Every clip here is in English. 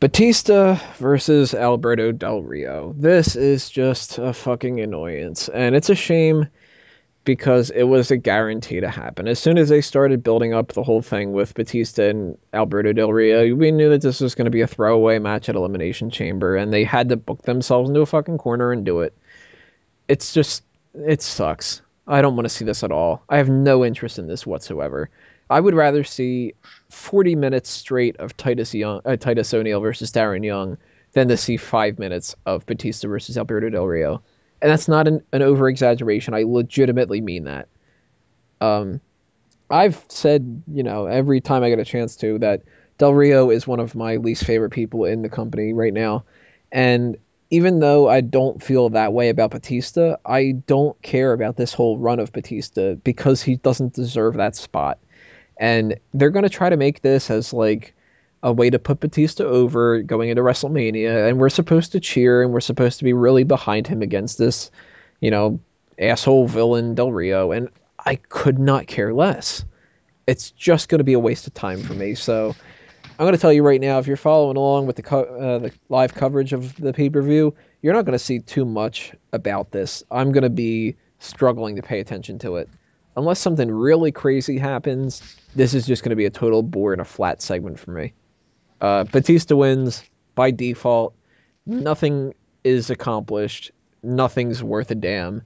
Batista versus Alberto Del Rio. This is just a fucking annoyance. And it's a shame because it was a guarantee to happen. As soon as they started building up the whole thing with Batista and Alberto Del Rio, we knew that this was going to be a throwaway match at Elimination Chamber, and they had to book themselves into a fucking corner and do it. It's just, it sucks. I don't want to see this at all. I have no interest in this whatsoever. I would rather see 40 minutes straight of Titus O'Neil versus Darren Young than to see 5 minutes of Batista versus Alberto Del Rio. And that's not an over-exaggeration. I legitimately mean that. I've said, every time I get a chance to, that Del Rio is one of my least favorite people in the company right now. And even though I don't feel that way about Batista, I don't care about this whole run of Batista because he doesn't deserve that spot. And they're going to try to make this as like a way to put Batista over going into WrestleMania. And we're supposed to cheer and we're supposed to be really behind him against this, asshole villain Del Rio. And I could not care less. It's just going to be a waste of time for me. So I'm going to tell you right now, if you're following along with the live coverage of the pay-per-view, you're not going to see too much about this. I'm going to be struggling to pay attention to it. Unless something really crazy happens, this is just going to be a total bore and a flat segment for me. Batista wins by default. Nothing is accomplished. Nothing's worth a damn.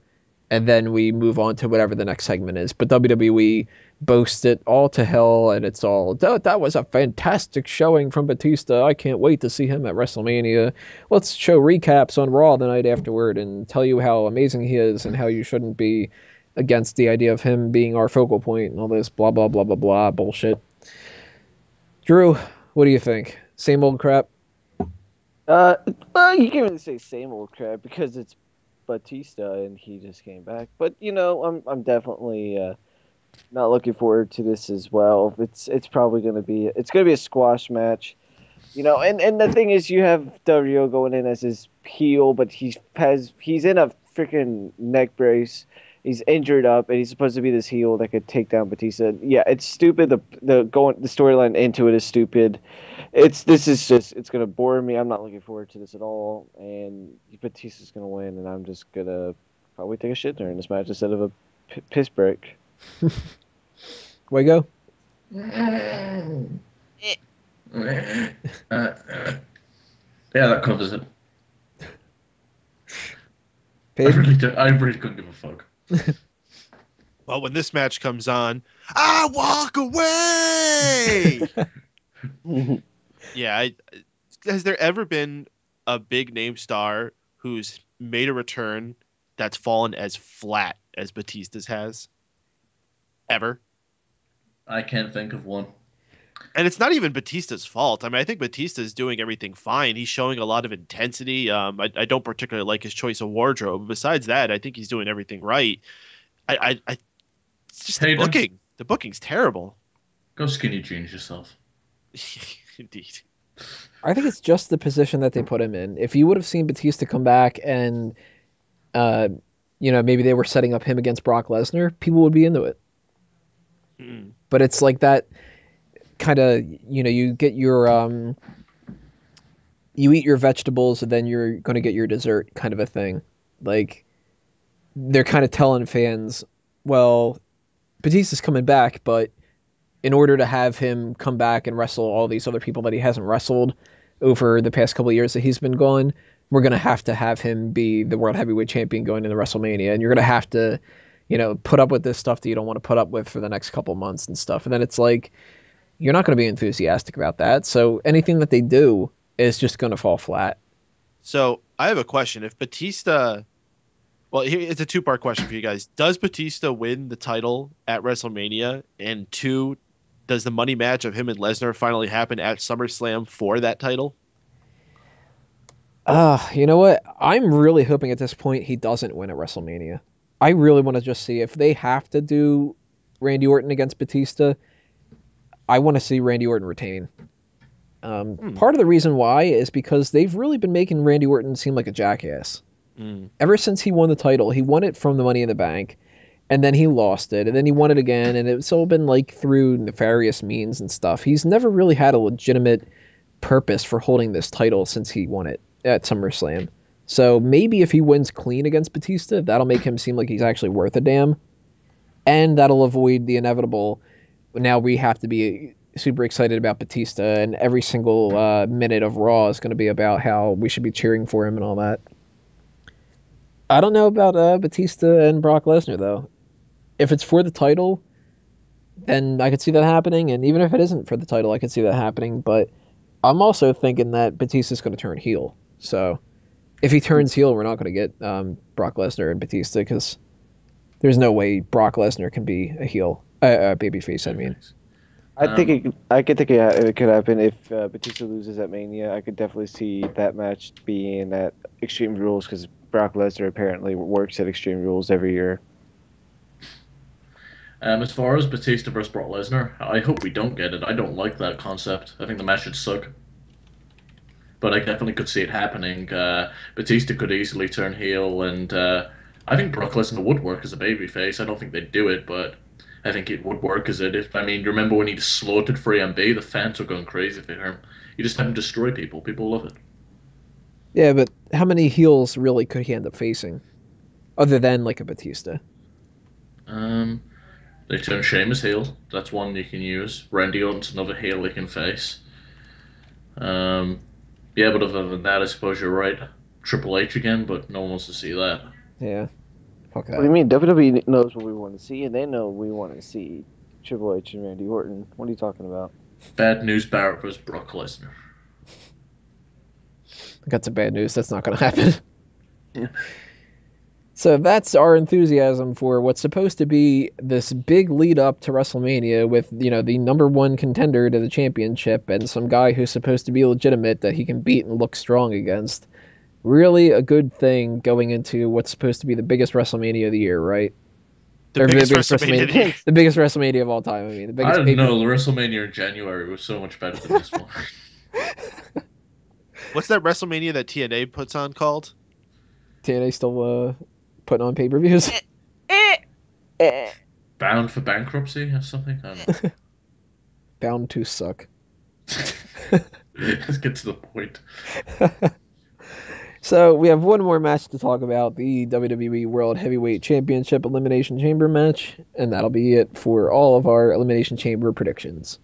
And then we move on to whatever the next segment is. But WWE boasts it all to hell, and it's all, that was a fantastic showing from Batista. I can't wait to see him at WrestleMania. Let's show recaps on Raw the night afterward and tell you how amazing he is and how you shouldn't be against the idea of him being our focal point and all this blah, blah, blah, blah, blah bullshit. Drew, what do you think? Same old crap? Well, you can't really say same old crap because it's Batista and he just came back. But, I'm definitely not looking forward to this as well. It's probably going to be a squash match. And the thing is, you have Del Rio going in as his heel, but he's in a freaking neck brace. He's injured up, and he's supposed to be this heel that could take down Batista. Yeah, it's stupid. The storyline into it is stupid. It's gonna bore me. I'm not looking forward to this at all. And Batista's gonna win, and I'm just gonna probably take a shit during this match instead of a piss break. Way go. Yeah, that covers it. I really couldn't give a fuck. Well, when this match comes on, I walk away. Yeah, has there ever been a big name star who's made a return that's fallen as flat as Batista's has? Ever? I can't think of one. And it's not even Batista's fault. I mean, I think Batista's doing everything fine. He's showing a lot of intensity. I don't particularly like his choice of wardrobe. Besides that, I think he's doing everything right. It's just the booking. The booking's terrible. Go skinny jeans yourself. Indeed. I think it's just the position that they put him in. If you would have seen Batista come back and, maybe they were setting up him against Brock Lesnar, people would be into it. Mm. But it's like that kind of, you get your, you eat your vegetables and then you're going to get your dessert kind of a thing. Like, they're kind of telling fans, well, Batista's coming back, but in order to have him come back and wrestle all these other people that he hasn't wrestled over the past couple of years that he's been gone, we're going to have him be the World Heavyweight Champion going into WrestleMania. And you're going to have to, put up with this stuff that you don't want to put up with for the next couple months and stuff. And then it's like, you're not going to be enthusiastic about that. So anything that they do is just going to fall flat. So I have a question. If Batista... Well, it's a two-part question for you guys. Does Batista win the title at WrestleMania? And two, does the money match of him and Lesnar finally happen at SummerSlam for that title? You know what? I'm really hoping at this point he doesn't win at WrestleMania. I really want to just see if they have to do Randy Orton against Batista. I want to see Randy Orton retain. Part of the reason why is because they've really been making Randy Orton seem like a jackass. Ever since he won the title, he won it from the Money in the Bank, and then he lost it, and then he won it again, and it's all been like through nefarious means and stuff. He's never really had a legitimate purpose for holding this title since he won it at SummerSlam. So maybe if he wins clean against Batista, that'll make him seem like he's actually worth a damn. And that'll avoid the inevitable, now we have to be super excited about Batista, and every single minute of Raw is going to be about how we should be cheering for him and all that. I don't know about Batista and Brock Lesnar, though. If it's for the title, then I could see that happening, and even if it isn't for the title, I could see that happening, but I'm also thinking that Batista's going to turn heel. So if he turns heel, we're not going to get Brock Lesnar and Batista, because there's no way Brock Lesnar can be a heel, a babyface, I mean. I could think it could happen if Batista loses at Mania. I could definitely see that match being at Extreme Rules, because Brock Lesnar apparently works at Extreme Rules every year. As far as Batista versus Brock Lesnar, I hope we don't get it. I don't like that concept. I think the match should suck. But I definitely could see it happening. Batista could easily turn heel, and I think Brock Lesnar would work as a babyface. I don't think they'd do it, but I think it would work as it. You remember when he just slaughtered 3MB? The fans were going crazy for him. You just have him destroy people. People love it. Yeah, but how many heels really could he end up facing, other than like a Batista? They turn Sheamus heel. That's one you can use. Randy Orton's another heel they can face. Yeah, but other than that, I suppose you're right. Triple H again, but no one wants to see that. Yeah. Fuck that. What do you mean? WWE knows what we want to see, and they know we want to see Triple H and Randy Orton. What are you talking about? Bad news, Barrett versus Brock Lesnar. I got some bad news. That's not going to happen. So that's our enthusiasm for what's supposed to be this big lead up to WrestleMania with, the number one contender to the championship and some guy who's supposed to be legitimate that he can beat and look strong against. Really a good thing going into what's supposed to be the biggest WrestleMania of the year, right? The biggest WrestleMania of the year. The biggest WrestleMania of all time. I mean, the biggest. I don't know. The WrestleMania in January was so much better than this one. What's that WrestleMania that TNA puts on called? TNA still putting on pay-per-views? Bound for bankruptcy or something? I don't know. Bound to suck. Let's get to the point. So we have one more match to talk about, the WWE World Heavyweight Championship Elimination Chamber match, and that'll be it for all of our Elimination Chamber predictions.